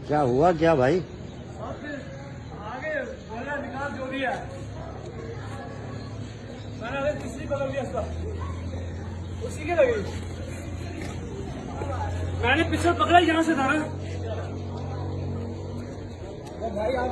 क्या हुआ क्या भाई? आगे बोला निकाल जो भी है मैंने तीसरी बदल दिया उसका उसी के लगी मैंने पिछले पकड़ा यहाँ से था ना भाई आप